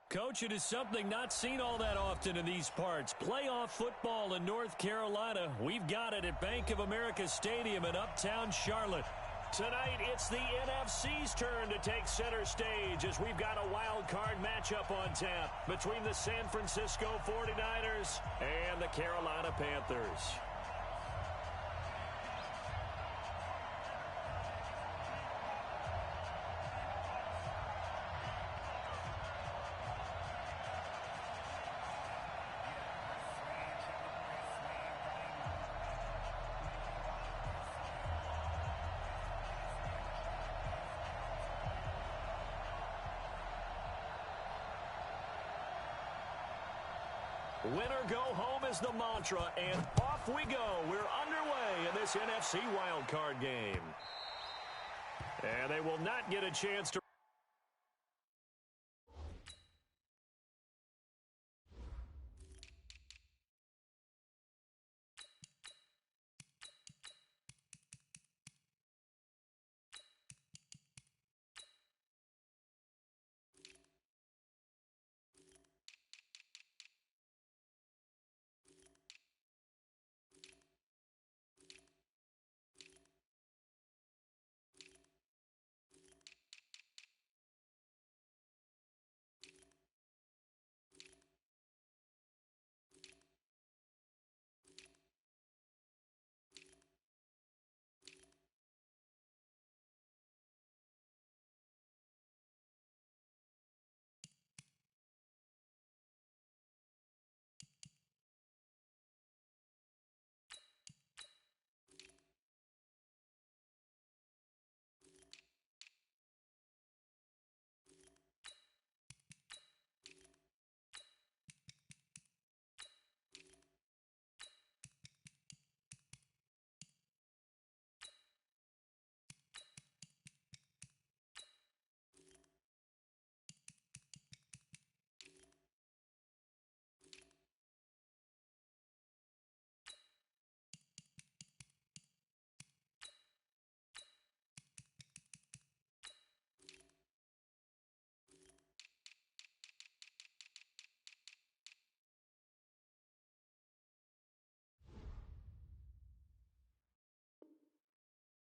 Coach, it is something not seen all that often in these parts. Playoff football in North Carolina. We've got it at Bank of America Stadium in Uptown Charlotte. Tonight, it's the NFC's turn to take center stage as we've got a wild card matchup on tap between the San Francisco 49ers and the Carolina Panthers. Winner go home is the mantra, and off we go. We're underway in this NFC wildcard game. And they will not get a chance to...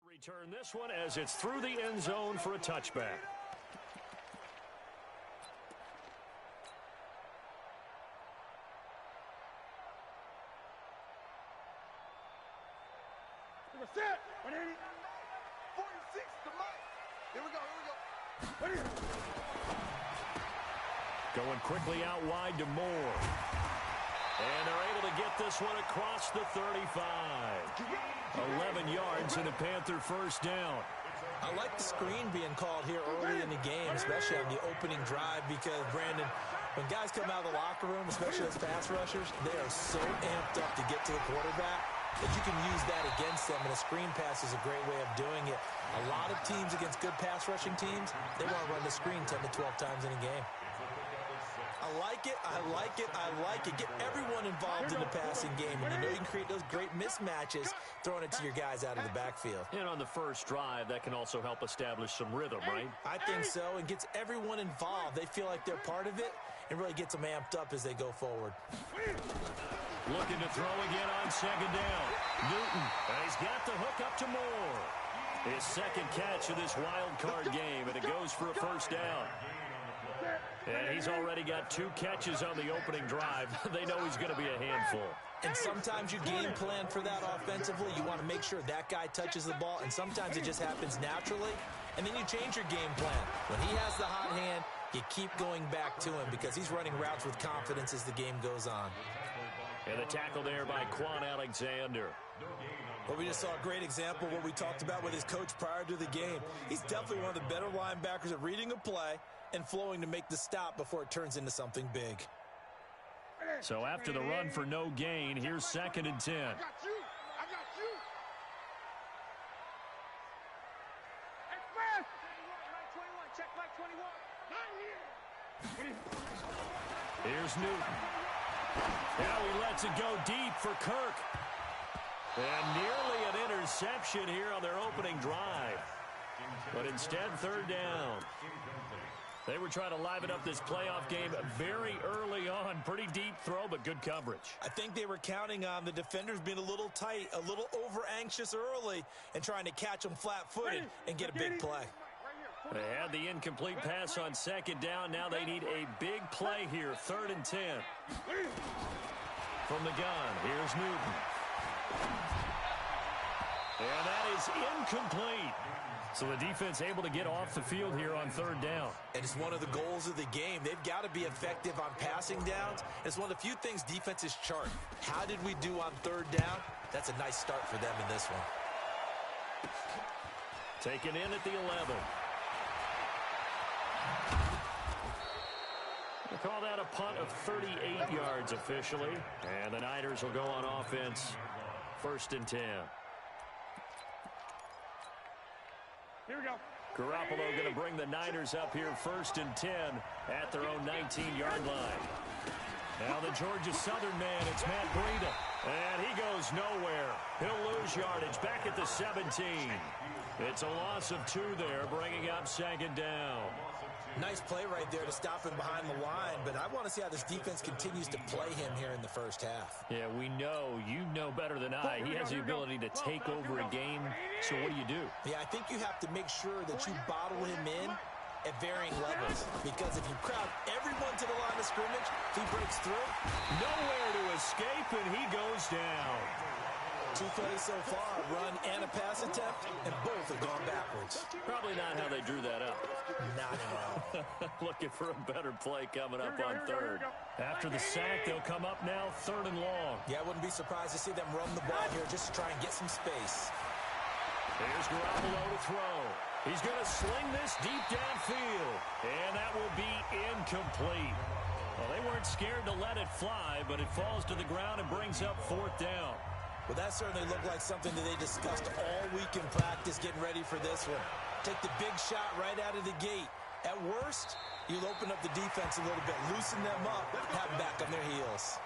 Return this one as it's through the end zone for a touchback. Set. 180. 46 to Mike. Here we go. Going quickly out wide to Moore. And they're able to get this one across the 35. 11 yards and a Panther first down. I like the screen being called here early in the game, especially on the opening drive, because, Brandon, when guys come out of the locker room, especially as pass rushers, they are so amped up to get to the quarterback that you can use that against them, and a screen pass is a great way of doing it. A lot of teams against good pass rushing teams, they want to run the screen 10 to 12 times in a game. I like it, I like it, I like it. Get everyone involved in the passing game, and you know you can create those great mismatches throwing it to your guys out of the backfield. And on the first drive, that can also help establish some rhythm, right? I think so, and gets everyone involved. They feel like they're part of it, and really gets them amped up as they go forward. Looking to throw again on second down. Newton, and he's got the hook up to Moore. His second catch of this wild card game, and it goes for a first down. And he's already got 2 catches on the opening drive. They know he's going to be a handful. And sometimes you game plan for that offensively. You want to make sure that guy touches the ball, and sometimes it just happens naturally. And then you change your game plan. When he has the hot hand, you keep going back to him because he's running routes with confidence as the game goes on. And the tackle there by Quan Alexander. Well, we just saw a great example of what we talked about with his coach prior to the game. He's definitely one of the better linebackers at reading a play and flowing to make the stop before it turns into something big. So after the run for no gain, here's 2nd and 10. I got you. Express. 21. Check back 21. Here's Newton. Now he lets it go deep for Kirk. And nearly an interception here on their opening drive. But instead, 3rd down. They were trying to liven up this playoff game very early on. Pretty deep throw, but good coverage. I think they were counting on the defenders being a little tight, a little over-anxious early, and trying to catch them flat-footed and get a big play. They had the incomplete pass on second down. Now they need a big play here, 3rd and 10. From the gun, here's Newton. And that is incomplete. So the defense able to get off the field here on 3rd down. And it's one of the goals of the game. They've got to be effective on passing downs. It's one of the few things defenses chart. How did we do on 3rd down? That's a nice start for them in this one. Taken in at the 11. They call that a punt of 38 yards officially. And the Niners will go on offense, 1st and 10. Here we go. Garoppolo going to bring the Niners up here 1st and 10 at their own 19-yard line. Now the Georgia Southern man, it's Matt Breida. And he goes nowhere. He'll lose yardage back at the 17. It's a loss of 2 there, bringing up 2nd down. Nice play right there to stop him behind the line, but I want to see how this defense continues to play him here in the first half. Yeah, we know. You know better than I. He has the ability to take over a game, so what do? Yeah, I think you have to make sure that you bottle him in at varying levels, because if you crowd everyone to the line of scrimmage, if he breaks through, nowhere to escape, and he goes down. 2 plays so far, run and a pass attempt, and both have gone backwards. Probably not how they drew that up. Not at all. Looking for a better play coming up on 3rd. After the sack, they'll come up now 3rd and long. Yeah, I wouldn't be surprised to see them run the ball here just to try and get some space. Here's Garoppolo to throw. He's going to sling this deep downfield, and that will be incomplete. Well, they weren't scared to let it fly, but it falls to the ground and brings up 4th down. Well, that certainly looked like something that they discussed all week in practice, getting ready for this one. Take the big shot right out of the gate. At worst, you'll open up the defense a little bit, loosen them up, have them back on their heels.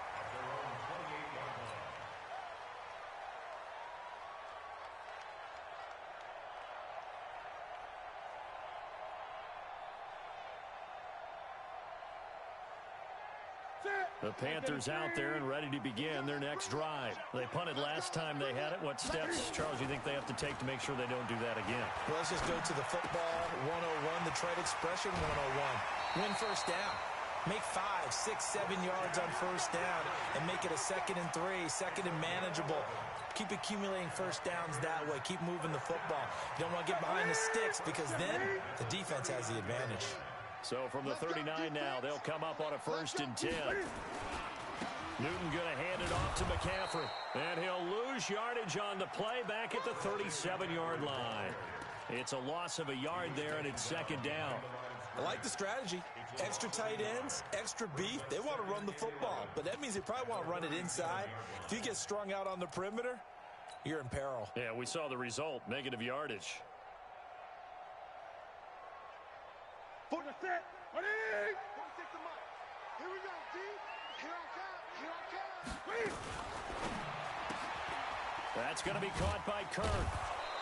The Panthers out there and ready to begin their next drive. They punted last time they had it. What steps, Charles, do you think they have to take to make sure they don't do that again? Well, let's just go to the football 101, the trade expression 101. Win 1st down. Make 5, 6, 7 yards on 1st down and make it a 2nd and 3, 2nd and manageable. Keep accumulating 1st downs that way. Keep moving the football. You don't want to get behind the sticks because then the defense has the advantage. So from the 39 now, they'll come up on a 1st and 10. Newton going to hand it off to McCaffrey. And he'll lose yardage on the play back at the 37-yard line. It's a loss of a yard there, and it's 2nd down. I like the strategy. Extra tight ends, extra beef. They want to run the football, but that means they probably want to run it inside. If you get strung out on the perimeter, you're in peril. Yeah, we saw the result, negative yardage. For the set. Ready? 46 to Mike. Here we go, D. Here I come. Here I come. That's going to be caught by Kirk.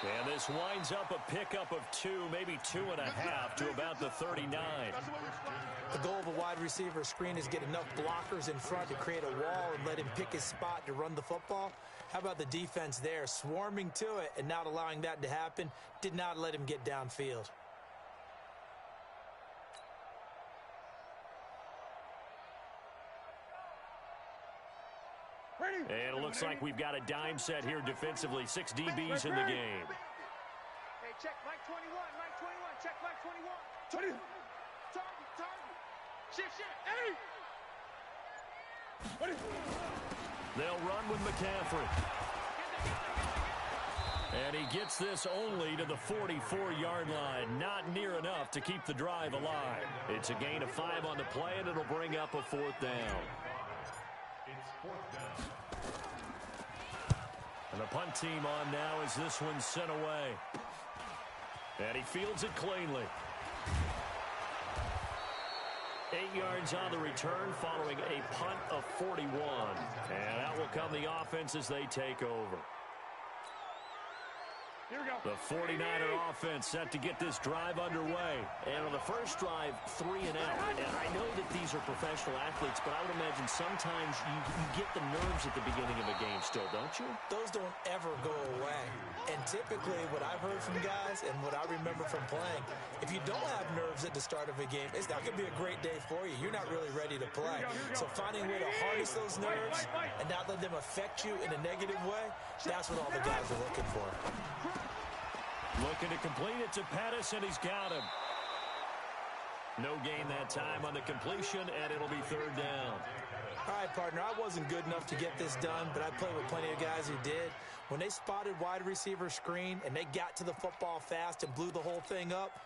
And this winds up a pickup of 2, maybe 2.5 to about the 39. The goal of a wide receiver screen is get enough blockers in front to create a wall and let him pick his spot to run the football. How about the defense there, swarming to it and not allowing that to happen? Did not let him get downfield. And it looks like we've got a dime set here defensively. 6 DBs in the game. Hey, check Mike 21. Mike 21. Check Mike 21. 20. Target. Shift. Hey. They'll run with McCaffrey. And he gets this only to the 44-yard line. Not near enough to keep the drive alive. It's a gain of 5 on the play, and it'll bring up a 4th down. And the punt team on now as this one's sent away. And he fields it cleanly. 8 yards on the return following a punt of 41. And out will come the offense as they take over. Here we go. The 49er offense set to get this drive underway. And on the first drive, 3 and out. And I know that these are professional athletes, but I would imagine sometimes you get the nerves at the beginning of a game still, don't you? Those don't ever go away. And typically what I've heard from guys and what I remember from playing, if you don't have nerves at the start of a game, it's not going to be a great day for you. You're not really ready to play. So finding a way to harness those nerves and not let them affect you in a negative way, that's what all the guys are looking for. Looking to complete it to Pettis, and he's got him. No gain that time on the completion, and it'll be 3rd down. All right, partner, I wasn't good enough to get this done, but I played with plenty of guys who did. When they spotted wide receiver screen and they got to the football fast and blew the whole thing up,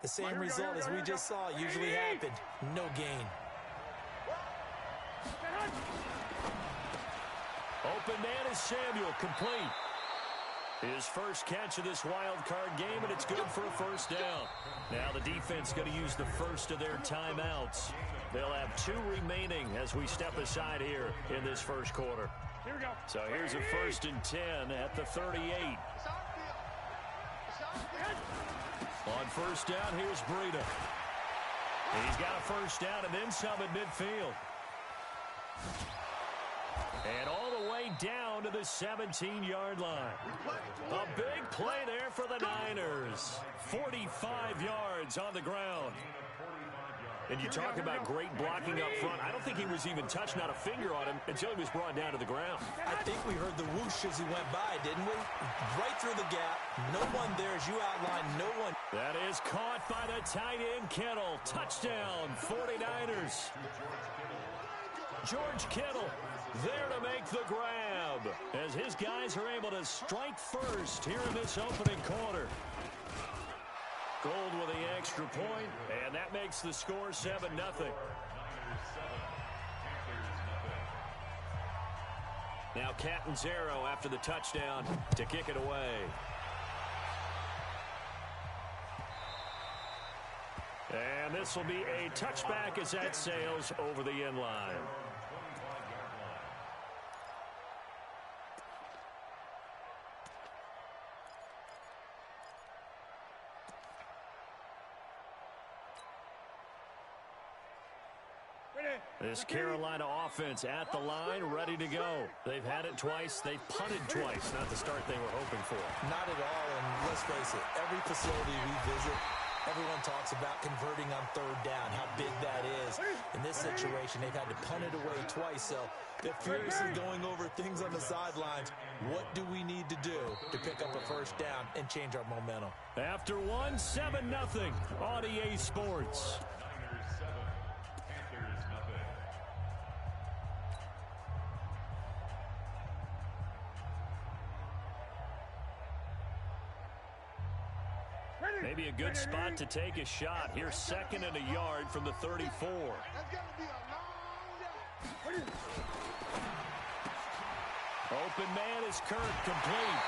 the same result as we just saw usually happened. No gain. Open man is Samuel, complete. His first catch of this wild card game, and it's good for a 1st down. Now the defense going to use the first of their timeouts. They'll have 2 remaining as we step aside here in this first quarter. Here we go. So here's a 1st and 10 at the 38. On 1st down, here's Breida. He's got a 1st down and then some at midfield. And all the way down to the 17-yard line. A big play there for the Niners. 45 yards on the ground. And you talk about great blocking up front. I don't think he was even touched, not a finger on him, until he was brought down to the ground. I think we heard the whoosh as he went by, didn't we? Right through the gap. No one there, as you outlined, no one. That is caught by the tight end, Kittle. Touchdown, 49ers. George Kittle there to make the grab as his guys are able to strike first here in this opening quarter. Gold with the extra point, and that makes the score 7-0. Now Catanzaro after the touchdown to kick it away. And this will be a touchback as that sails over the end line. This Carolina offense at the line, ready to go. They've had it twice. They've punted twice. Not the start they were hoping for. Not at all, and let's face it, every facility we visit, everyone talks about converting on 3rd down, how big that is. In this situation, they've had to punt it away twice, so they're furiously going over things on the sidelines. What do we need to do to pick up a 1st down and change our momentum? After 7-0 on EA Sports. Maybe a good spot to take a shot. Here's 2nd and a yard from the 34. Open man is Kirk, complete.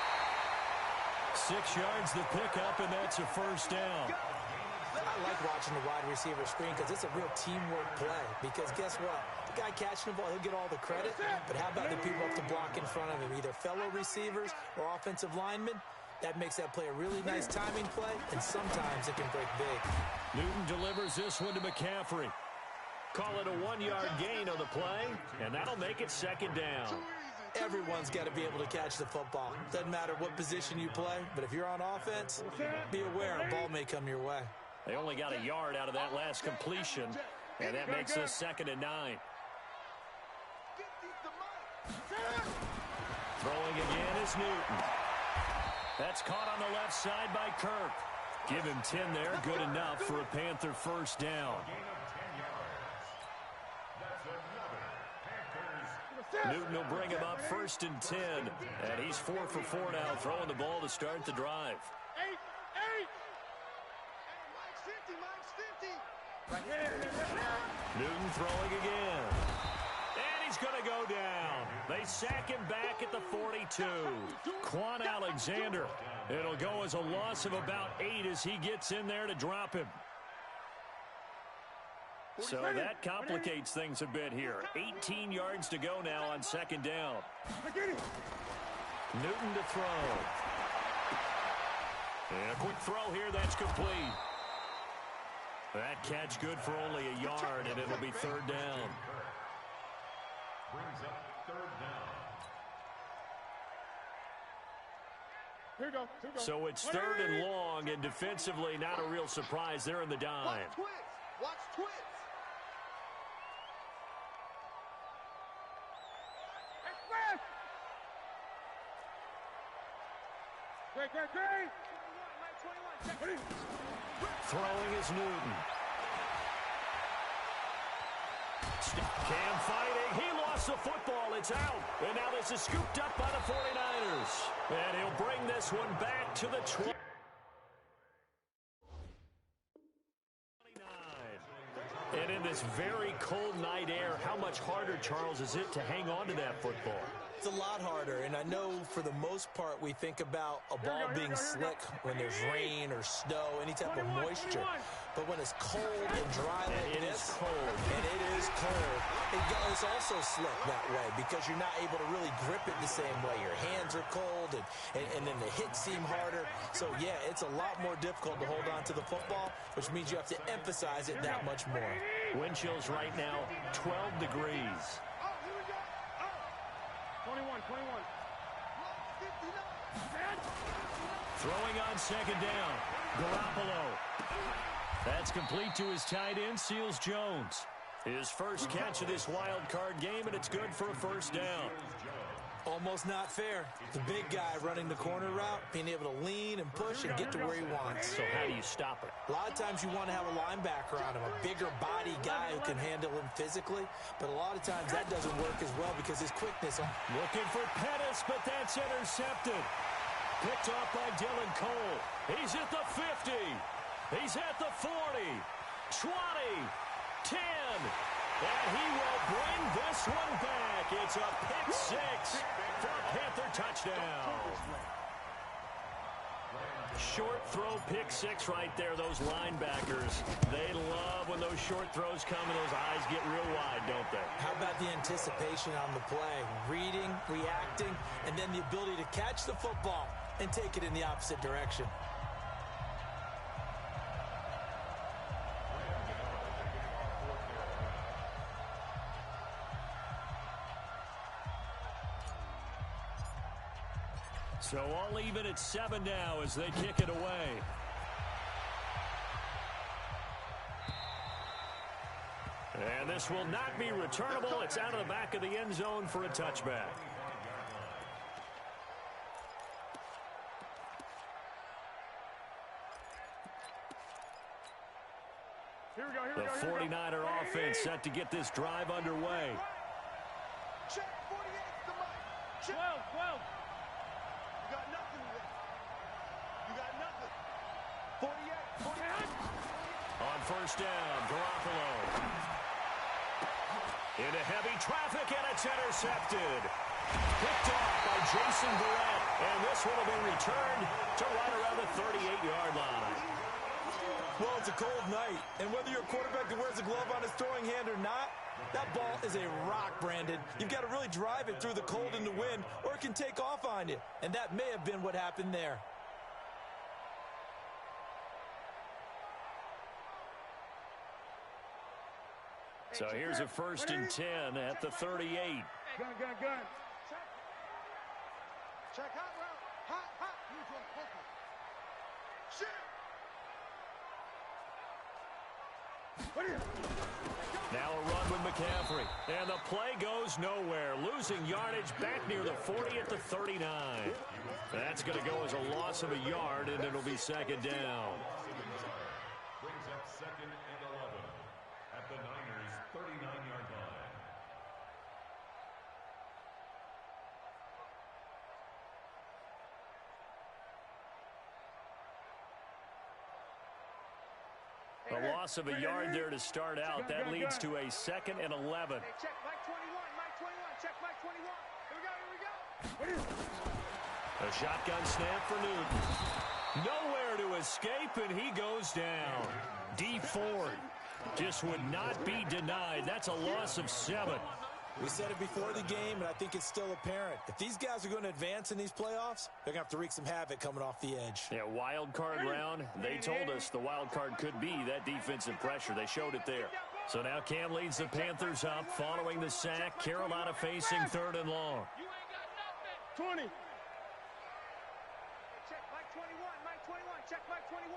6 yards the pickup, and that's a 1st down. I like watching the wide receiver screen because it's a real teamwork play. Because guess what? The guy catching the ball, he'll get all the credit. But how about the people up to block in front of him? Either fellow receivers or offensive linemen. That makes that play a really nice timing play, and sometimes it can break big. Newton delivers this one to McCaffrey. Call it a 1-yard gain on the play, and that'll make it 2nd down. Everyone's got to be able to catch the football. Doesn't matter what position you play, but if you're on offense, be aware a ball may come your way. They only got a yard out of that last completion, and that makes this 2nd and 9. Throwing again is Newton. That's caught on the left side by Kirk. Give him 10 there, good enough for a Panther 1st down. Newton will bring him up 1st and 10, and he's 4 for 4 now, throwing the ball to start the drive. Newton throwing again. And he's going to go down. They sack him back at the 42. Quan Alexander. It'll go as a loss of about 8 as he gets in there to drop him. So that complicates things a bit here. 18 yards to go now on 2nd down. Newton to throw. throw here that's complete. That catch good for only a yard, and it'll be third down. Brings up third down. Here you go. So it's third and long, and defensively not a real surprise. They're in the dime. Watch twist. Watch twist. Express. Great. 21. Throwing is Newton. Cam fighting. He lost the football. It's out. And now this is scooped up by the 49ers. And he'll bring this one back to the 29. And in this very cold night air, how much harder, Charles, is it to hang on to that football? It's a lot harder, and I know for the most part we think about a ball being slick when there's rain or snow, any type of moisture. But when it's cold and dry like this, and it is cold, it's also slick that way because you're not able to really grip it the same way. Your hands are cold, and then the hits seem harder. So, yeah, it's a lot more difficult to hold on to the football, which means you have to emphasize it that much more. Wind chills right now, 12 degrees. 21. Throwing on second down. Garoppolo. That's complete to his tight end, Seals Jones. His first catch of this wild card game, and it's good for a first down. Almost not fair. The big guy running the corner route, being able to lean and push and get to where he wants. So how do you stop it? A lot of times you want to have a linebacker on him, a bigger body guy who can handle him physically. But a lot of times that doesn't work as well because his quickness. Looking for Pettis, but that's intercepted. Picked off by Dylan Cole. He's at the 50. He's at the 40. 20. 10. And he will bring this one back. It's a pick six for a Panther touchdown. Short throw pick six right there. Those linebackers, they love when those short throws come and those eyes get real wide, don't they? How about the anticipation on the play? Reading, reacting, and then the ability to catch the football and take it in the opposite direction. So all even at 7 now as they kick it away. And this will not be returnable. It's out of the back of the end zone for a touchback. The 49er offense set to get this drive underway. Check 48 to Mike. Check. 12. You got nothing left. You got nothing. 48. On first down, Garoppolo. Into heavy traffic, and it's intercepted. Picked off by Jason Verrett, and this one will be returned to right around the 38-yard line. Well, it's a cold night, and whether you're a quarterback that wears a glove on his throwing hand or not, that ball is a rock, Brandon. You've got to really drive it through the cold and the wind, or it can take off on you, and that may have been what happened there. So here's a 1st and 10 at the 38. Gun. Check hot route. Hot. Neutral. Focus. Shit. Now a run with McCaffrey. And the play goes nowhere. Losing yardage back near the 40 at the 39. That's going to go as a loss of a yard, and it'll be second down. Brings up 2nd and 11 at the Niners' 39-yard line. A loss of a yard there to start out. That leads to a 2nd and 11. Hey, check Mike 21. Check Mike 21. Here we go. A shotgun snap for Newton. Nowhere to escape, and he goes down. Dee Ford just would not be denied. That's a loss of 7. We said it before the game, and I think it's still apparent. If these guys are going to advance in these playoffs, they're going to have to wreak some havoc coming off the edge. Yeah, wild card round. They told us the wild card could be that defensive pressure. They showed it there. So now Cam leads the Panthers up following the sack. Carolina facing 3rd and long. 20. Check Mike 21, Mike 21, check Mike 21.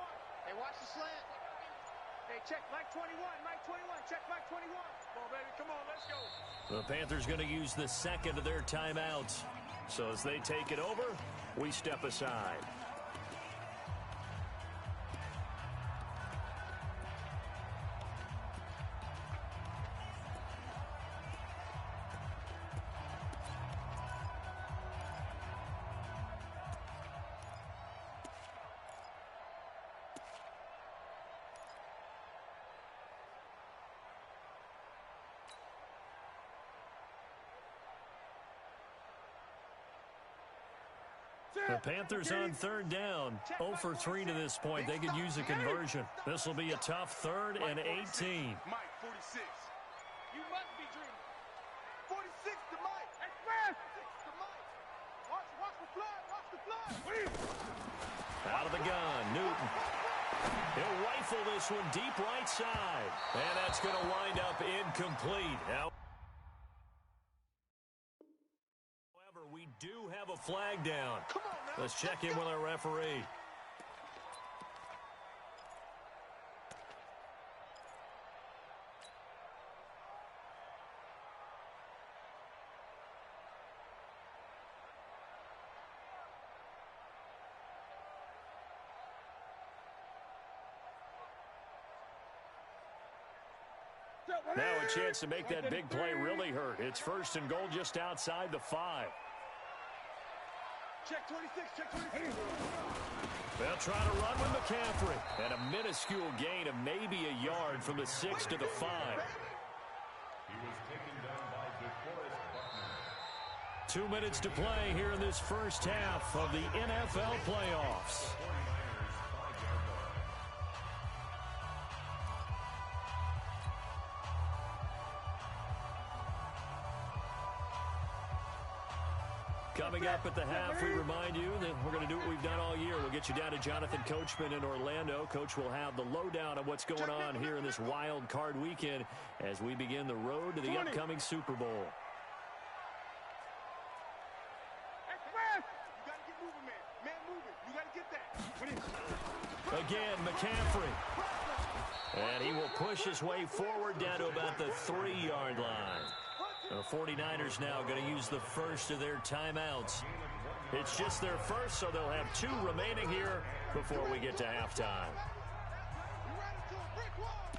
Hey, watch the slant. Hey, check Mike 21, Mike 21, check Mike 21. Come on, baby, come on, let's go. The Panthers going to use the second of their timeouts. So as they take it over, we step aside. The Panthers on 3rd down. 0 for 3 to this point. They could use a conversion. This will be a tough 3rd and 18. Mike, 46. You must be dreaming. 46 to Mike. Express. 6 to Mike. Watch the flood. Watch the flood. Out of the gun, Newton. He'll rifle this one deep right side. And that's going to wind up incomplete. Now, however, we do have a flag down. Let's check in with our referee. Now a chance to make that big play really hurt. It's 1st and goal just outside the 5. Check 26, check 26. They'll try to run with McCaffrey. And a minuscule gain of maybe a yard from the 6 to the 5. He was taken down by DeForest Buckner. 2 minutes to play here in this first half of the NFL playoffs. 49ers 5-yard line. Coming up at the half, we remind you that we're going to do what we've done all year. We'll get you down to Jonathan Coachman in Orlando. Coach will have the lowdown on what's going on here in this wild card weekend as we begin the road to the upcoming Super Bowl. Express. You got to get moving, man. Man moving. You got to get that. Again, McCaffrey. And he will push his way forward down to about the 3-yard line. The 49ers now going to use the first of their timeouts. It's just their first, so they'll have 2 remaining here before we get to halftime. You ran into a brick wall,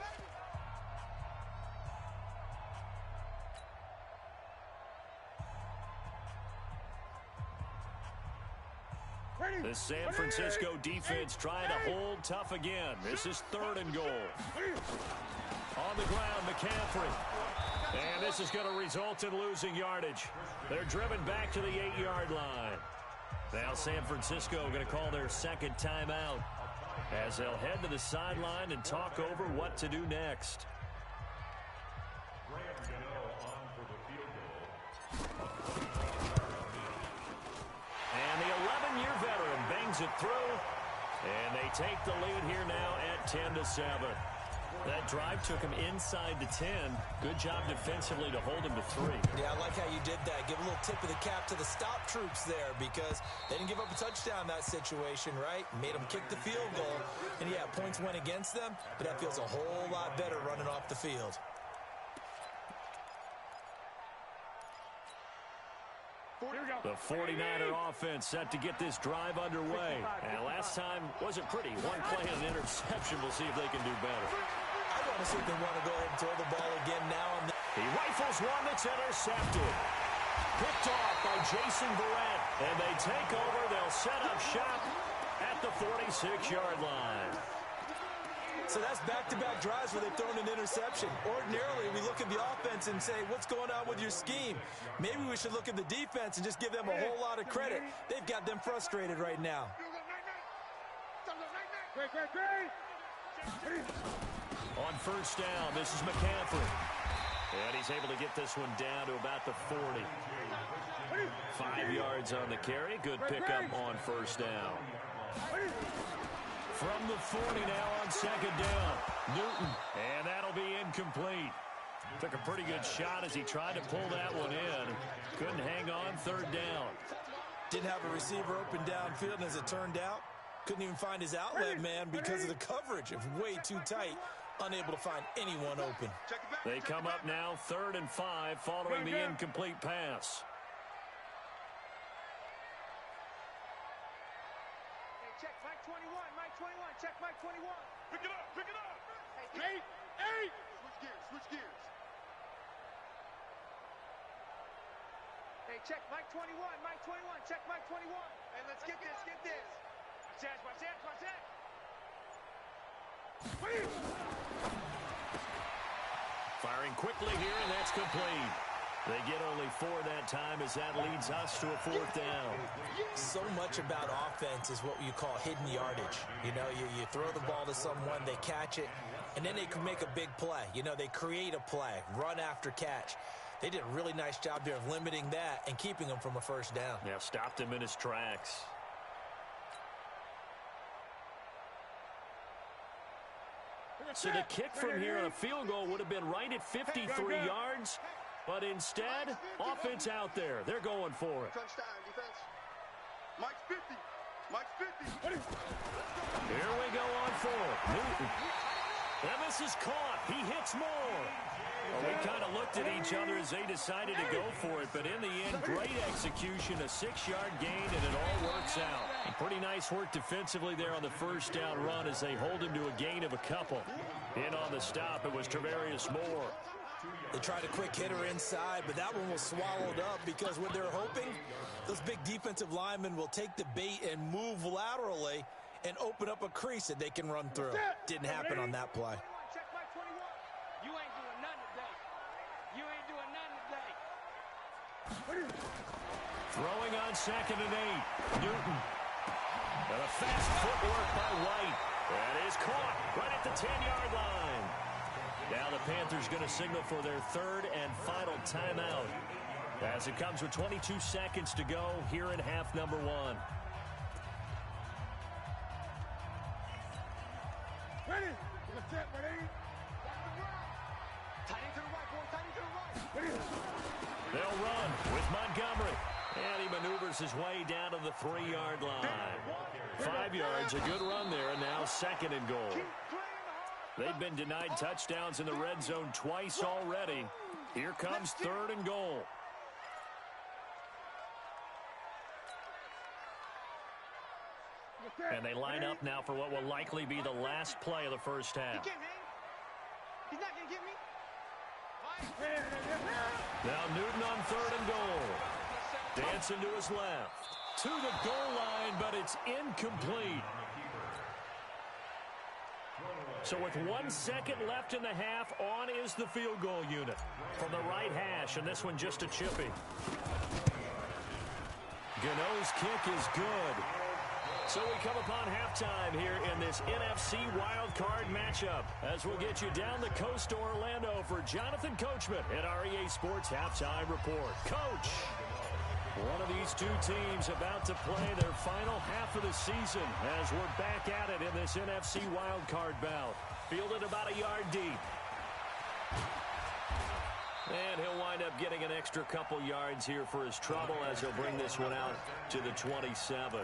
baby. The San Francisco defense trying to hold tough again. This is 3rd and goal. On the ground, McCaffrey. And this is going to result in losing yardage. They're driven back to the 8-yard line. Now San Francisco going to call their second timeout as they'll head to the sideline and talk over what to do next. Graham Gano on for the field goal. And the 11-year veteran bangs it through. And they take the lead here now at 10-7. That drive took him inside the 10. Good job defensively to hold him to 3. Yeah, I like how you did that. Give a little tip of the cap to the stop troops there because they didn't give up a touchdown in that situation, right? Made them kick the field goal. And, yeah, points went against them, but that feels a whole lot better running off the field. The 49er offense set to get this drive underway. And last time wasn't pretty. One play and an interception. We'll see if they can do better. I want to see if they want to go ahead and throw the ball again now. He rifles one that's intercepted. Picked off by Jason Verrett. And they take over. They'll set up shop at the 46-yard line. So that's back-to-back drives where they've thrown an interception. Ordinarily, we look at the offense and say, what's going on with your scheme? Maybe we should look at the defense and just give them a whole lot of credit. They've got them frustrated right now. On first down, this is McCaffrey. And he's able to get this one down to about the 40. 5 yards on the carry. Good pickup on first down. From the 40 now on second down. Newton. And that'll be incomplete. Took a pretty good shot as he tried to pull that one in. Couldn't hang on third down. Didn't have a receiver open downfield, and as it turned out, couldn't even find his outlet man because of the coverage. It was way too tight. Unable to find anyone open. They come up now 3rd and 5 following the incomplete pass. Hey, check Mike 21, Mike 21, check Mike 21. Pick it up, pick it up. Hey, Hey! Switch gears, switch gears. hey, check Mike 21, Mike 21, check Mike 21. Hey, let's get this, get this. Watch that, watch that. Firing quickly here, and that's complete. They get only 4 that time as that leads us to a 4th down. So much about offense is what you call hidden yardage. You know, you throw the ball to someone, they catch it, and then they can make a big play. You know, they create a play, run after catch. They did a really nice job there of limiting that and keeping him from a first down. Yeah, stopped him in his tracks. So the kick from here on a field goal would have been right at 53 yards, but instead, offense out there. They're going for it. Crunch time, defense. Mike's 50. Mike's 50. Here we go on 4. Newton. And this is caught. He hits more. Well, we kind of looked at each other as they decided to go for it, but in the end, great execution, a 6-yard gain, and it all works out. And pretty nice work defensively there on the first down run as they hold him to a gain of a couple. In on the stop, it was Travarius Moore. They tried a quick hitter inside, but that one was swallowed up because what they're hoping, those big defensive linemen will take the bait and move laterally and open up a crease that they can run through. Didn't happen on that play. Check Mike 21. You ain't doing nothing today. You ain't doing nothing today. Throwing on 2nd and 8. Newton. And a fast footwork by White. That is caught right at the 10-yard line. Now the Panthers going to signal for their 3rd and final timeout as it comes with 22 seconds to go here in half number 1. Ready? Let's set, ready? Tight end to the right, boy. Tight end to the right. They'll run with Montgomery. And he maneuvers his way down to the 3-yard line. 5 yards, a good run there, and now 2nd and goal. They've been denied touchdowns in the red zone twice already. Here comes 3rd and goal. And they line up now for what will likely be the last play of the first half. He can't hang. He's not going to get me. Now Newton on 3rd and goal. Dancing to his left. To the goal line, but it's incomplete. So with 1 second left in the half, on is the field goal unit. From the right hash, and this one just a chippy. Gano's kick is good. So we come upon halftime here in this NFC wildcard matchup as we'll get you down the coast to Orlando for Jonathan Coachman at our EA Sports Halftime Report. Coach, one of these two teams about to play their final half of the season as we're back at it in this NFC wildcard bout. Fielded about a yard deep. And he'll wind up getting an extra couple yards here for his trouble as he'll bring this one out to the 27.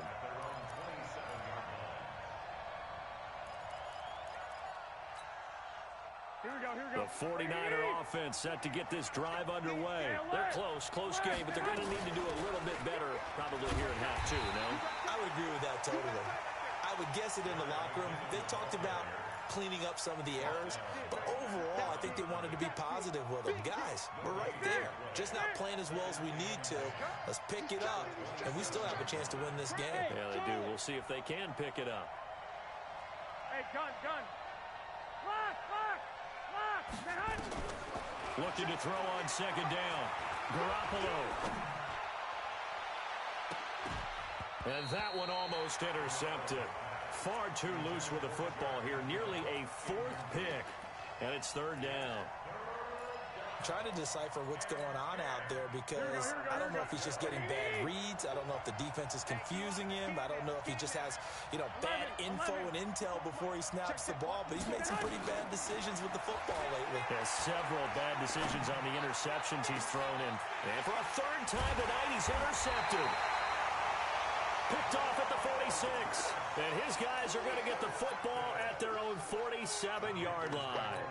The 49er offense set to get this drive underway. They're close game, but they're going to need to do a little bit better probably here in half 2, no? I would agree with that totally. I would guess it in the locker room. They talked about cleaning up some of the errors, but overall, I think they wanted to be positive with them. Guys, we're right there. Just not playing as well as we need to. Let's pick it up, and we still have a chance to win this game. Yeah, they do. We'll see if they can pick it up. Hey, gun. Lock. Looking to throw on 2nd down. Garoppolo. And that one almost intercepted. Far too loose with the football here. Nearly a 4th pick. And it's 3rd down. trying to decipher what's going on out there because I don't know if he's just getting bad reads. I don't know if the defense is confusing him. I don't know if he just has, bad info and intel before he snaps the ball, but he's made some pretty bad decisions with the football lately. Yeah, several bad decisions on the interceptions he's thrown in. And for a third time tonight, he's intercepted. Picked off at the 46. And his guys are going to get the football at their own 47-yard line.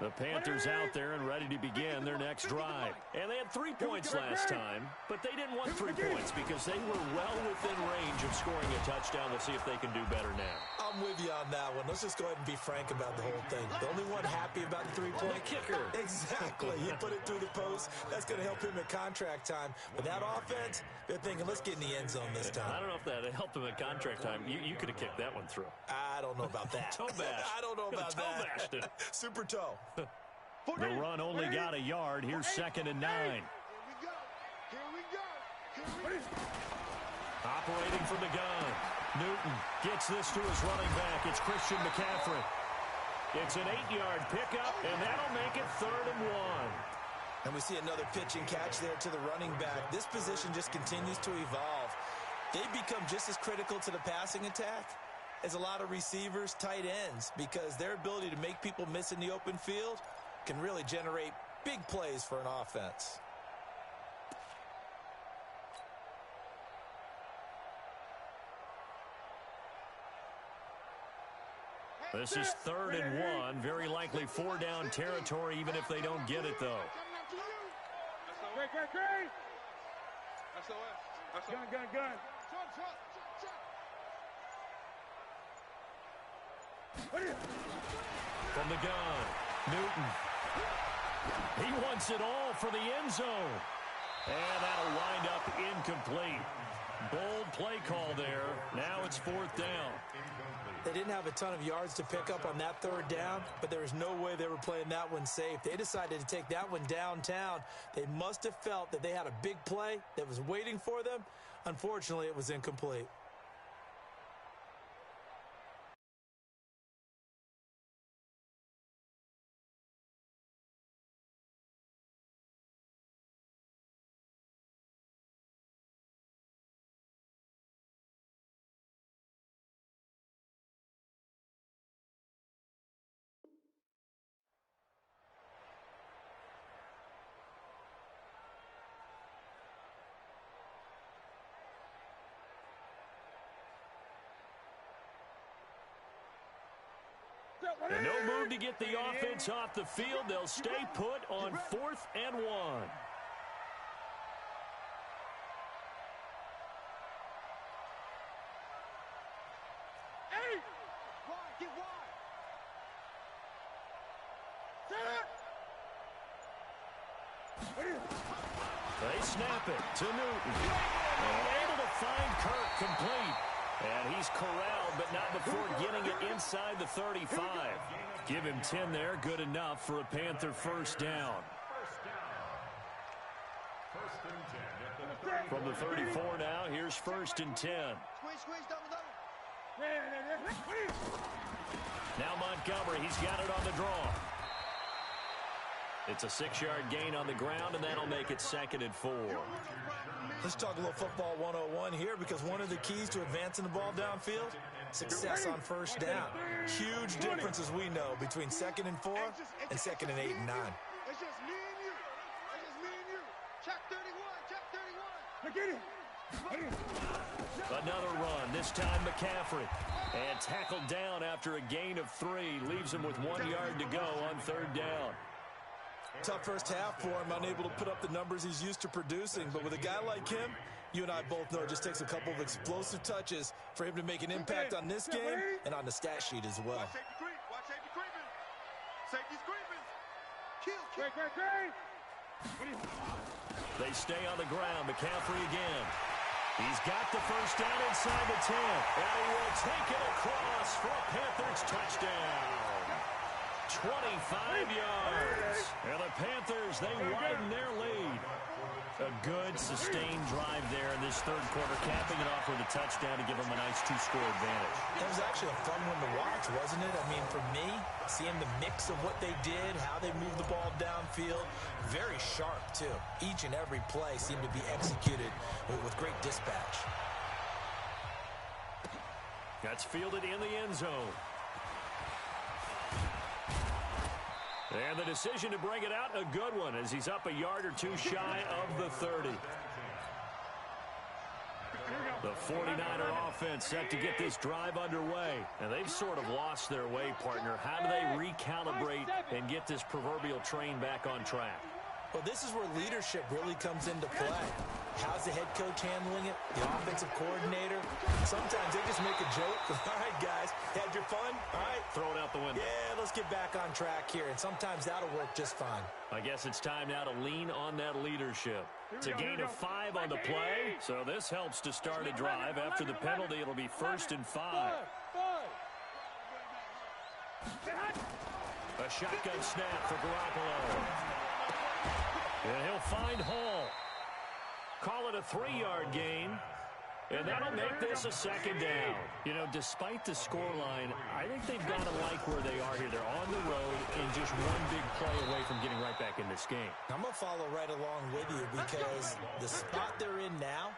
The Panthers out there and ready to begin their next drive. And they had 3 points last time, but they didn't want 3 points because they were well within range of scoring a touchdown. We'll see if they can do better now. I'm with you on that one. Let's just go ahead and be frank about the whole thing. The only one happy about the 3-point kicker. Exactly. He put it through the post. That's going to help him at contract time. With that offense, they're thinking, let's get in the end zone this time. I don't know if that helped him at contract time. You could have kicked that one through. I don't know about that. Toe bash. I don't know about toe that. Bashed it. Super toe. The run only got a yard. Here's 2nd and 9. Here we go. Operating from the gun. Newton gets this to his running back. It's Christian McCaffrey. It's an 8-yard pickup, and that'll make it 3rd and 1. And we see another pitch and catch there to the running back. This position just continues to evolve. They become just as critical to the passing attack as a lot of receivers, tight ends, because their ability to make people miss in the open field can really generate big plays for an offense. This is 3rd and 1. Very likely 4-down territory, even if they don't get it, though. Great. Gun. From the gun, Newton. He wants it all for the end zone. And that'll wind up incomplete. Bold play call there. Now it's 4th down. They didn't have a ton of yards to pick up on that 3rd down, but there was no way they were playing that one safe. They decided to take that one downtown. They must have felt that they had a big play that was waiting for them. Unfortunately, it was incomplete. And no move to get the offense off the field. They'll stay put on 4th and 1. Hey! Wide, get wide. Set it! They snap it to Newton. And able to find Kirk complete. And he's corralled, but not before getting it inside the 35. Give him 10 there. Good enough for a Panther 1st down. From the 34 now, here's 1st and 10. Now Montgomery, he's got it on the draw. It's a 6-yard gain on the ground, and that'll make it 2nd and 4. Let's talk a little football 101 here, because one of the keys to advancing the ball downfield, success on 1st down. Huge difference, as we know, between 2nd and 4 and 2nd and 8 and 9. It's just me and you. It's just me and you. Check 31. Look at it. Another run, this time McCaffrey. And tackled down after a gain of 3. Leaves him with 1 yard to go on 3rd down. Tough first half for him, unable to put up the numbers he's used to producing. But with a guy like him, you and I both know it just takes a couple of explosive touches for him to make an impact on this game and on the stat sheet as well. Watch safety creeping. Safety's creeping. Kill. They stay on the ground. McCaffrey again. He's got the 1st down inside the 10. And he will take it across for a Panthers touchdown. 25 yards. And the Panthers, they widen their lead. A good, sustained drive there in this third quarter, capping it off with a touchdown to give them a nice two-score advantage. It was actually a fun one to watch, wasn't it? I mean, for me, seeing the mix of what they did, how they moved the ball downfield, very sharp, too. Each and every play seemed to be executed with great dispatch. That's fielded in the end zone. And the decision to bring it out, a good one, as he's up a yard or two shy of the 30. The 49er offense set to get this drive underway. And they've sort of lost their way, partner. How do they recalibrate and get this proverbial train back on track? Well, this is where leadership really comes into play. How's the head coach handling it? The offensive coordinator? Sometimes they just make a joke. All right, guys, had your fun? All right. Throw it out the window. Yeah, let's get back on track here. And sometimes that'll work just fine. I guess it's time now to lean on that leadership. It's a gain of 5 on the play, so this helps to start a drive. After the penalty, it'll be 1st and 5. A shotgun snap for Garoppolo. And he'll find Hall. Call it a 3-yard gain. And that'll make this a 2nd down. You know, despite the scoreline, I think they've got to like where they are here. They're on the road and just one big play away from getting right back in this game. I'm going to follow right along with you because the spot they're in now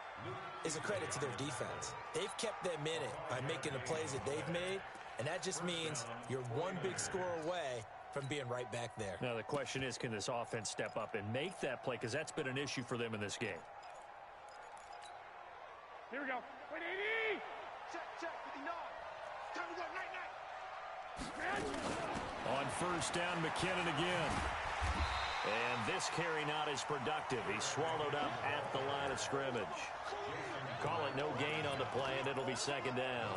is a credit to their defense. They've kept them in it by making the plays that they've made, and that just means you're one big score away from being right back there. Now, the question is, can this offense step up and make that play? Because that's been an issue for them in this game. Here we go. 180. Check, 59. Time to go, night. On 1st down, McKinnon again. And this carry not as productive. He's swallowed up at the line of scrimmage. Call it no gain on the play, and it'll be 2nd down.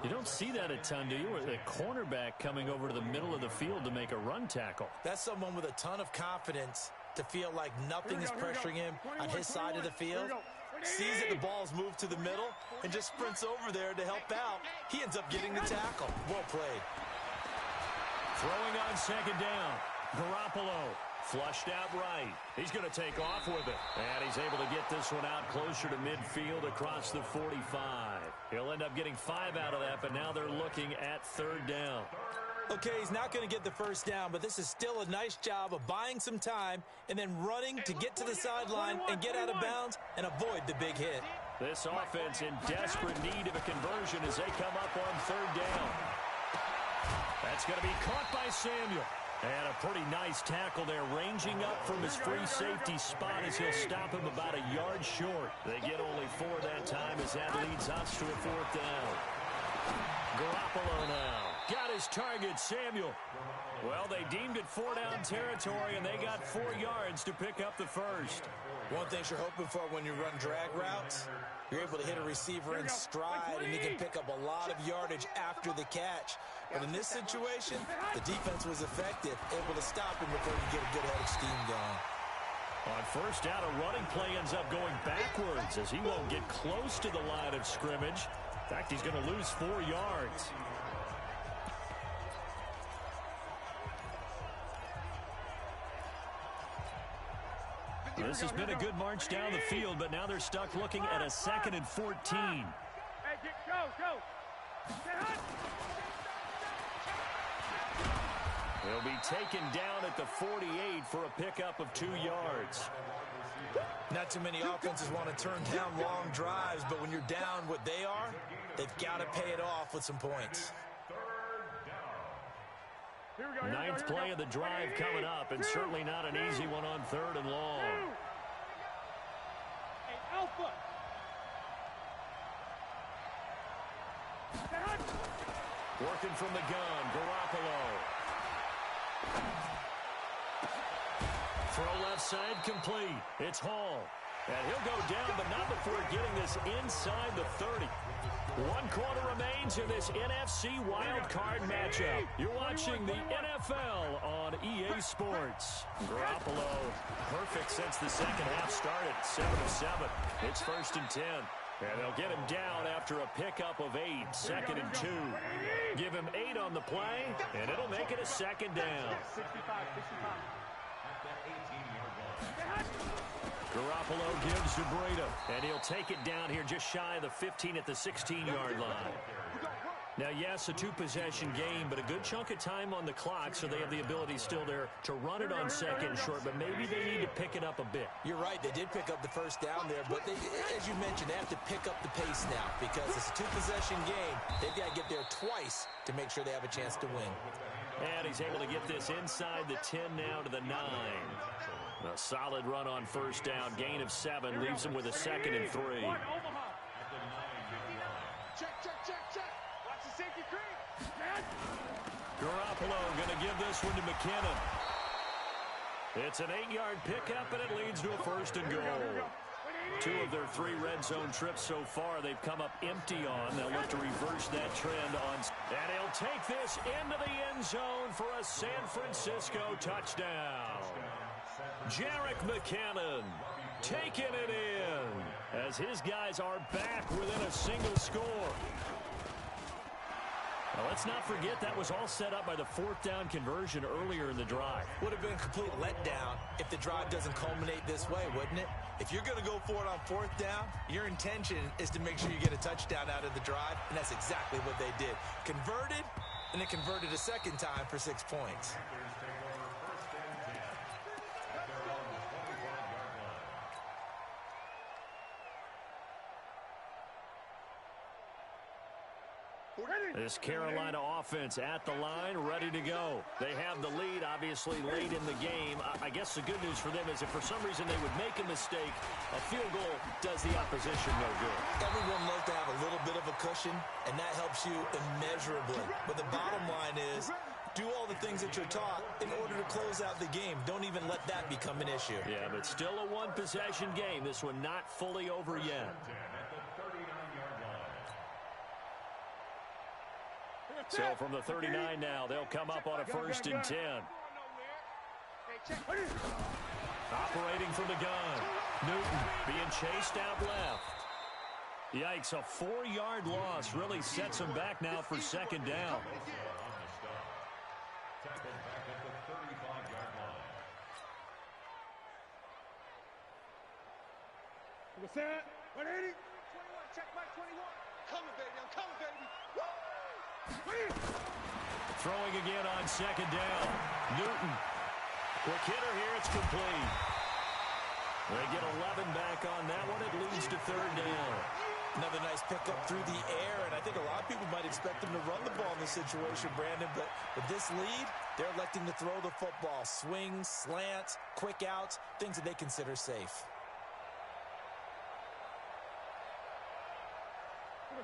You don't see that a ton, do you? Or the cornerback coming over to the middle of the field to make a run tackle. That's someone with a ton of confidence to feel like nothing is pressuring him on his side of the field. Sees that the ball's moved to the middle and just sprints over there to help out. He ends up getting the tackle. Well played. Throwing on 2nd down. Garoppolo flushed out right. He's going to take off with it. And he's able to get this one out closer to midfield across the 45. He'll end up getting 5 out of that, but now they're looking at 3rd down. Okay, he's not going to get the 1st down, but this is still a nice job of buying some time and then running to get to the sideline and get out of bounds and avoid the big hit. This offense in desperate need of a conversion as they come up on 3rd down. That's going to be caught by Samuel. And a pretty nice tackle there, ranging up from his free safety spot as he'll stop him about a yard short. They get only 4 that time as that leads us to a 4th down. Garoppolo now. Got his target, Samuel. Well, they deemed it 4-down territory, and they got 4 yards to pick up the 1st. One thing you're hoping for when you run drag routes, you're able to hit a receiver in stride, and you can pick up a lot of yardage after the catch. But in this situation, the defense was effective, able to stop him before you get a good head of steam going. On 1st down, a running play ends up going backwards as he won't get close to the line of scrimmage. In fact, he's going to lose 4 yards. This has been a good march down the field, but now they're stuck looking at a 2nd and 14. Hey, go. They'll be taken down at the 48 for a pickup of 2 yards. Not too many offenses want to turn down long drives, but when you're down what they are, they've got to pay it off with some points. 9th play of the drive coming up, and certainly not an easy one on 3rd and long. Hey, Alpha. Working from the gun, Garoppolo. Throw left side complete. It's Hall. And he'll go down, but not before getting this inside the 30. 1 quarter remains in this NFC wildcard matchup. You're watching the NFL on EA Sports. Garoppolo, perfect since the second half started. 7 of 7. It's 1st and 10. And they'll get him down after a pickup of 8, 2nd and 2. Give him 8 on the play, and it'll make it a 2nd down. 65. Garoppolo gives to Breida, and he'll take it down here just shy of the 15 at the 16-yard line. Now, yes, a two-possession game, but a good chunk of time on the clock, so they have the ability still there to run it on 2nd and short, but maybe they need to pick it up a bit. You're right. They did pick up the first down there, but they, as you mentioned, they have to pick up the pace now because it's a two-possession game. They've got to get there twice to make sure they have a chance to win. And he's able to get this inside the 10 now to the 9. A solid run on first down. Gain of 7 leaves him with a 2nd and 3. Check. Watch the safety creep. Garoppolo going to give this one to McKinnon. It's an 8-yard pickup, and it leads to a 1st and goal. 2 of their 3 red zone trips so far, they've come up empty on. They'll look to reverse that trend on. And he'll take this into the end zone for a San Francisco touchdown. Jerick McKinnon taking it in as his guys are back within a single score. Now, let's not forget that was all set up by the 4th down conversion earlier in the drive. Would have been a complete letdown if the drive doesn't culminate this way, wouldn't it? If you're going to go for it on 4th down, your intention is to make sure you get a touchdown out of the drive, and that's exactly what they did. Converted, and it converted a 2nd time for 6 points. This Carolina offense at the line, ready to go. They have the lead, obviously, late in the game. I guess the good news for them is if for some reason they would make a mistake, a field goal does the opposition no good. Everyone loves to have a little bit of a cushion, and that helps you immeasurably. But the bottom line is, do all the things that you're taught in order to close out the game. Don't even let that become an issue. Yeah, but still a one-possession game. This one not fully over yet. So from the 39 now, they'll come up on a 1st and 10. Operating from the gun. Newton being chased out left. Yikes, a 4-yard loss really sets him back now for 2nd down. What's that? 180? 21, check my 21. Coming, baby. I'm coming, baby. Woo! Throwing again on 2nd down. Newton. Quick hitter here. It's complete. They get 11 back on that one. It leads to 3rd down. Another nice pickup through the air, and I think a lot of people might expect them to run the ball in this situation, Brandon, but with this lead, they're electing to throw the football. Swings, slants, quick outs, things that they consider safe.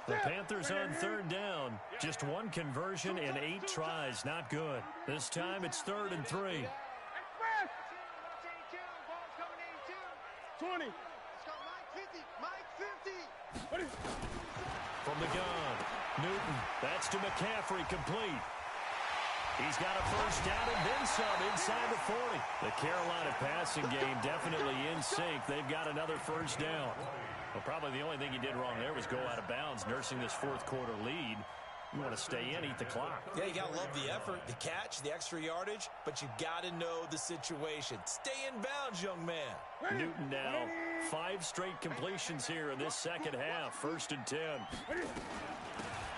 The Panthers on 3rd down. Just 1 conversion in 8 tries. Not good. This time it's 3rd and 3. 20. Let's go, Mike 50. From the gun. Newton. That's to McCaffrey. Complete. He's got a 1st down and then some inside the 40. The Carolina passing game definitely in sync. They've got another 1st down. Well, probably the only thing he did wrong there was go out of bounds, nursing this 4th quarter lead. You want to stay in, eat the clock. Yeah, you got to love the effort, the catch, the extra yardage, but you got to know the situation. Stay in bounds, young man. Newton now, 5 straight completions here in this 2nd half. 1st and 10.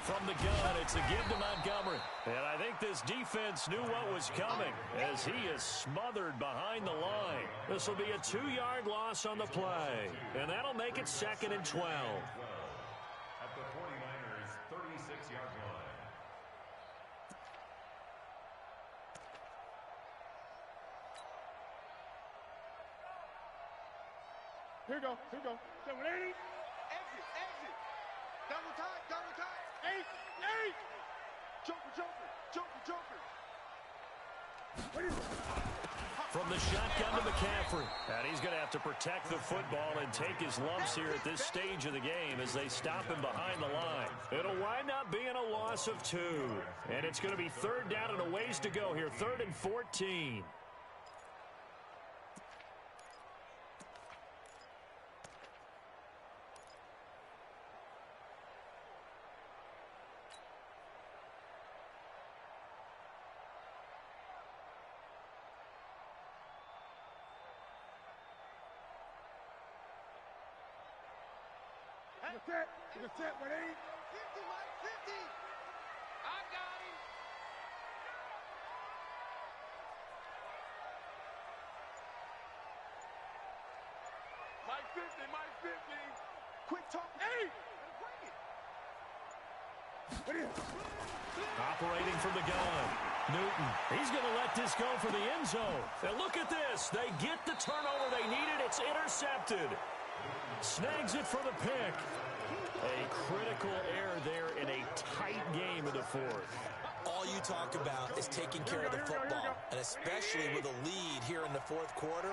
From the gun, it's a give to Montgomery. And I think this defense knew what was coming as he is smothered behind the line. This will be a 2-yard loss on the play. And that'll make it 2nd and 12. At the 49ers' 36-yard line. Here we go. 780. Exit. Double time. 8. Joker. From the shotgun to McCaffrey. And he's going to have to protect the football and take his lumps here at this stage of the game as they stop him behind the line. It'll wind up being a loss of 2. And it's going to be 3rd down and a ways to go here. 3rd and 14. It's a set, but ain't. 50, Mike, 50. I got him. Mike 50, Mike 50. Quick talk. Hey! Operating from the gun. Newton, he's going to let this go for the end zone. And look at this. They get the turnover they needed. It's intercepted. Snags it for the pick. A critical error there in a tight game in the fourth. All you talk about is taking care of the football, and especially with a lead here in the fourth quarter,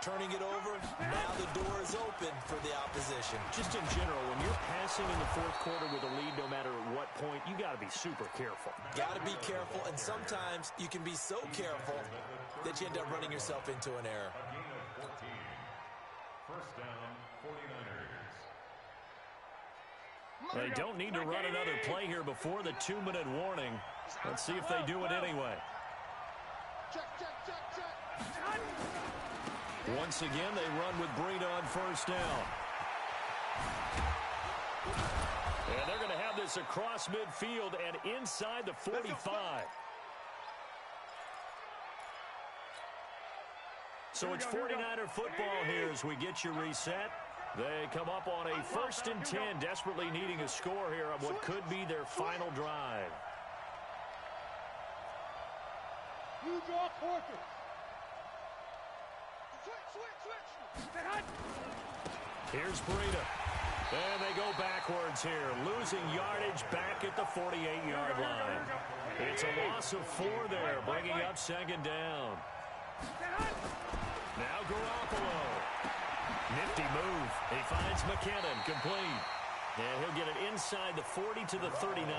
turning it over, now the door is open for the opposition. Just in general, when you're passing in the fourth quarter with a lead, no matter at what point, you got to be super careful. Got to be careful, and sometimes you can be so careful that you end up running yourself into an error. A gain of 14. First down, 49ers. They don't need to run another play here before the 2-minute warning. Let's see if they do it anyway. Check. Once again, they run with Breida on first down. And they're going to have this across midfield and inside the 45. So it's 49er football here as we get you reset. They come up on a 1st and 10, desperately needing a score here on what could be their final drive. You draw quarters. Switch. Here's Breida. And they go backwards here, losing yardage back at the 48-yard line. It's a loss of 4 there, bringing up 2nd down. Now Garoppolo. Nifty move. He finds McKinnon, complete. And he'll get it inside the 40 to the 39.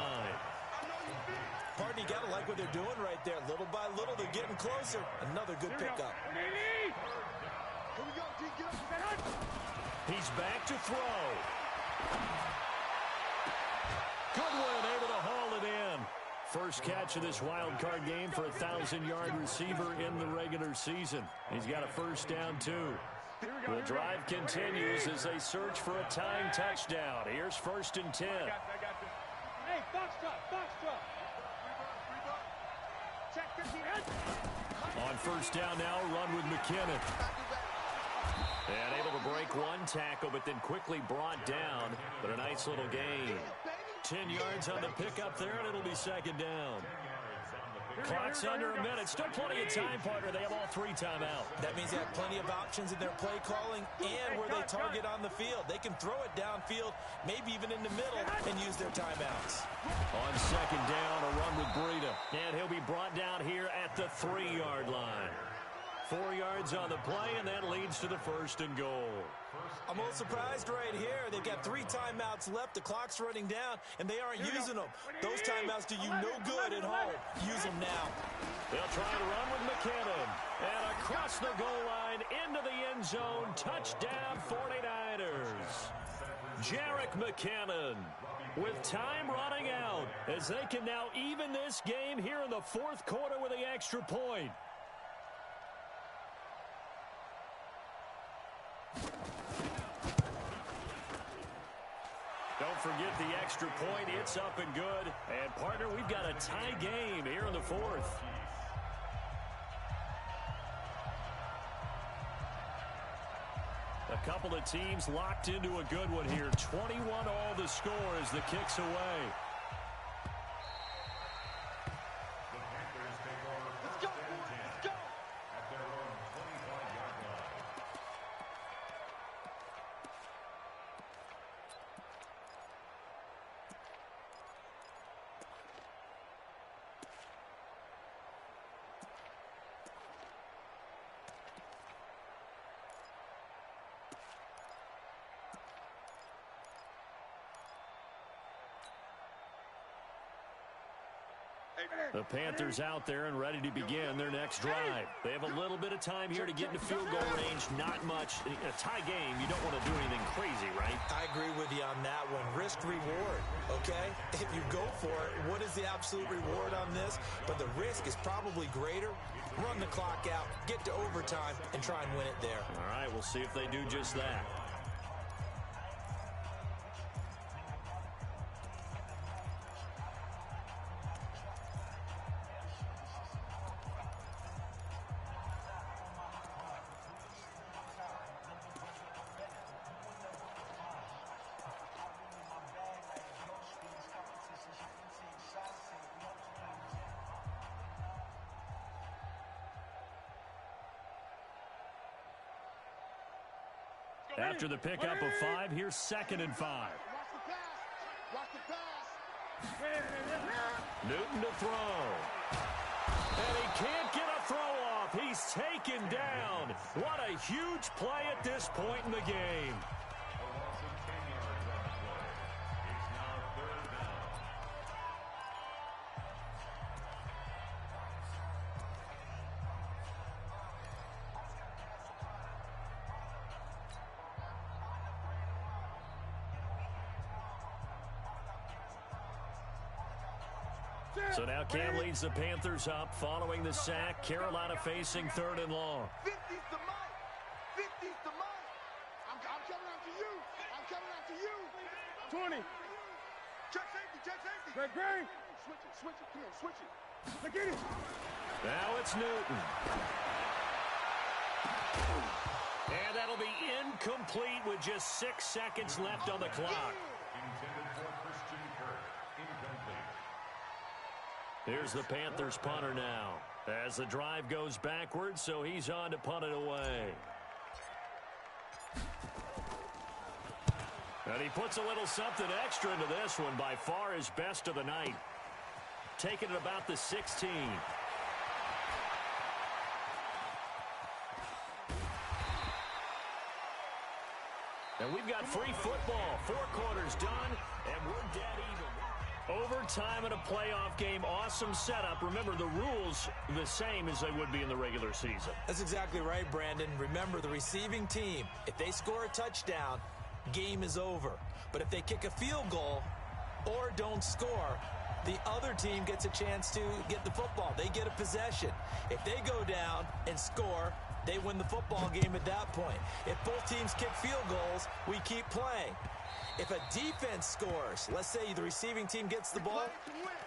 Pardon, you got to like what they're doing right there. Little by little, they're getting closer. Another good pickup. Here we go, D. Get up. He's back to throw. Goodwin able to haul it in. First catch of this wild card game for a 1,000-yard receiver in the regular season. He's got a first down, too. The drive continues as they search for a tying touchdown. Here's 1st and 10. Hey, box drop. Check 15. On first down now, run with McKinnon. And able to break one tackle, but then quickly brought down. But a nice little gain. 10 yards on the pickup there, and it'll be 2nd down. Clock's under a minute. Still plenty of time, partner. They have all 3 timeouts. That means they have plenty of options in their play calling and where they target on the field. They can throw it downfield, maybe even in the middle, and use their timeouts. On 2nd down, a run with Breida. And he'll be brought down here at the 3-yard line. 4 yards on the play, and that leads to the 1st and goal. I'm a little surprised right here. They've got 3 timeouts left. The clock's running down, and they aren't using them. Those timeouts do you no good at home. Use them now. They'll try to run with McKinnon. And across the goal line, into the end zone. Touchdown, 49ers. Jerick McKinnon with time running out as they can now even this game here in the 4th quarter with the extra point. Don't forget the extra point. It's up and good. And, partner, we've got a tie game here in the 4th. A couple of teams locked into a good one here. 21 all the score as the kick's away. Let's go, boys. Let's go. At their own 25-yard line. The Panthers out there and ready to begin their next drive. They have a little bit of time here to get into field goal range. Not much. In a tie game, you don't want to do anything crazy, right? I agree with you on that one. Risk-reward, okay? If you go for it, what is the absolute reward on this? But the risk is probably greater. Run the clock out, get to overtime, and try and win it there. All right, we'll see if they do just that. After the pickup of 5, here's 2nd and 5. Watch the pass. Watch the pass. Newton to throw. And he can't get a throw off. He's taken down. What a huge play at this point in the game. A loss of 10 yards on the play. It's now 3rd down. So now Cam leads the Panthers up following the sack. Carolina facing 3rd and long. 50's the mark. 50's the mark. I'm coming after you. I'm coming after you. 20. Check safety. Check safety. Greg. Switch it. Switch it. Come on. Switch it. Look at it. Now it's Newton. And that'll be incomplete with just 6 seconds left on the clock. Intended for Christian Kirk. Incomplete. Here's the Panthers punter now as the drive goes backwards, so he's on to punt it away. And he puts a little something extra into this one, by far his best of the night. Taking it about the 16. And we've got free football. 4 quarters done, and we're dead even. Overtime in a playoff game, awesome setup. Remember, the rules the same as they would be in the regular season. That's exactly right, Brandon. Remember, the receiving team, if they score a touchdown, game is over. But if they kick a field goal or don't score, the other team gets a chance to get the football. They get a possession. If they go down and score, they win the football game at that point. If both teams kick field goals, we keep playing. If a defense scores, let's say the receiving team gets the ball,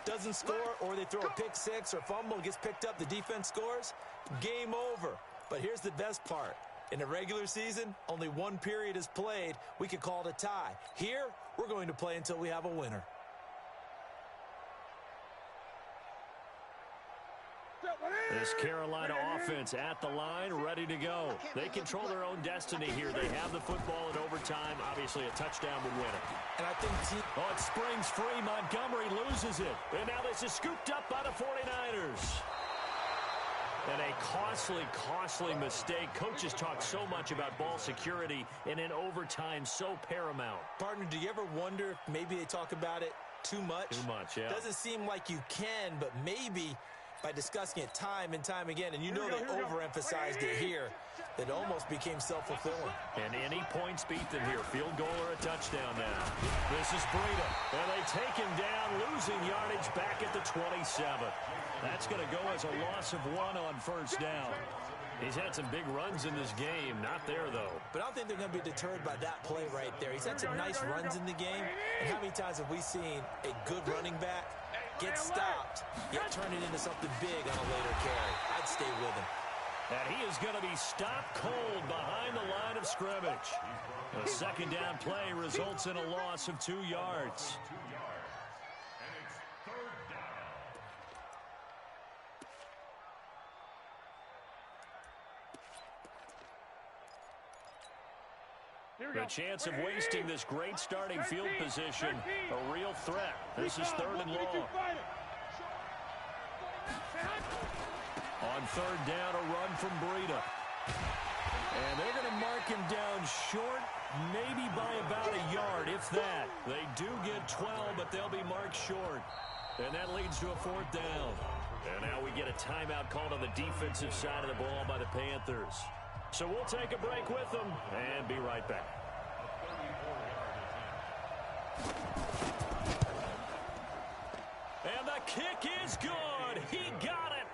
doesn't score, or they throw a pick six or fumble, gets picked up, the defense scores, game over. But here's the best part. In a regular season, only 1 period is played. We could call it a tie. Here, we're going to play until we have a winner. This Carolina offense at the line, ready to go. They control their own destiny here. They have the football in overtime. Obviously, a touchdown would win it. And I think Oh, it springs free. Montgomery loses it. And now this is scooped up by the 49ers. And a costly mistake. Coaches talk so much about ball security, and in overtime, so paramount. Partner, do you ever wonder if maybe they talk about it too much? Too much, yeah. Doesn't seem like you can, but maybe by discussing it time and time again, and you know they overemphasized it here, that almost became self-fulfilling. And any points beat them here. Field goal or a touchdown now. This is Breida. And they take him down, losing yardage back at the 27. That's going to go as a loss of 1 on first down. He's had some big runs in this game. Not there, though. But I don't think they're going to be deterred by that play right there. He's had some nice runs in the game. And how many times have we seen a good running back get stopped, yet turn it into something big on a later carry? I'd stay with him. And he is going to be stopped cold behind the line of scrimmage. A second down play results in a loss of 2 yards. And it's 3rd down. The chance of wasting this great starting field position, a real threat. This is 3rd and long. On 3rd down, a run from Breida. And they're going to mark him down short, maybe by about a yard, if that. They do get 12, but they'll be marked short. And that leads to a 4th down. And now we get a timeout called on the defensive side of the ball by the Panthers. So we'll take a break with them and be right back. And the kick is good. He got it.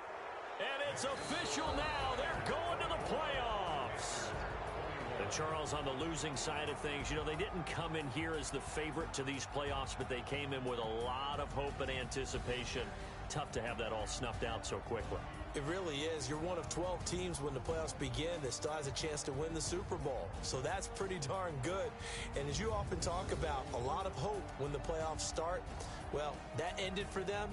And it's official now. They're going to the playoffs. And Charles, on the losing side of things, you know, they didn't come in here as the favorite to these playoffs, but they came in with a lot of hope and anticipation. Tough to have that all snuffed out so quickly. It really is. You're one of 12 teams when the playoffs begin that still has a chance to win the Super Bowl. So that's pretty darn good. And as you often talk about, a lot of hope when the playoffs start. Well, that ended for them.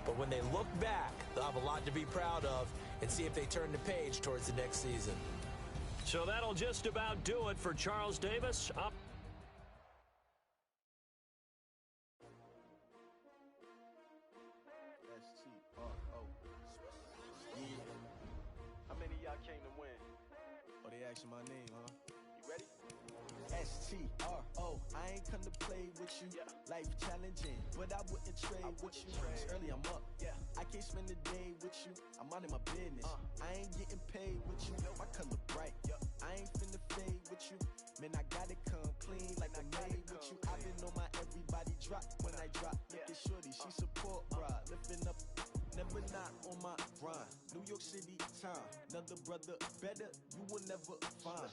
But when they look back, they'll have a lot to be proud of and see if they turn the page towards the next season. So that'll just about do it for Charles Davis. Up. S-T-R-O. Yeah. How many of y'all came to win? Oh, they asking my name, huh? You ready? S-T-R-O. I ain't come to play with you. Yeah. Life challenging, but I wouldn't trade with you. It's early, I'm up. Yeah. I can't spend the day with you. I'm out of my business. I ain't getting paid with you. My color bright. I ain't finna fade with you. Man, I gotta come clean like I made with you. I been on my everybody drop when I drop. Look at shorty, she support ride. Lifting up, never not on my grind. New York City time, another brother better, you will never find.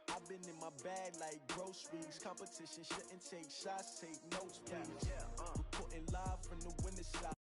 I've been in my bag like groceries. Competition shouldn't take shots, take notes, please. Reporting live from the winter side.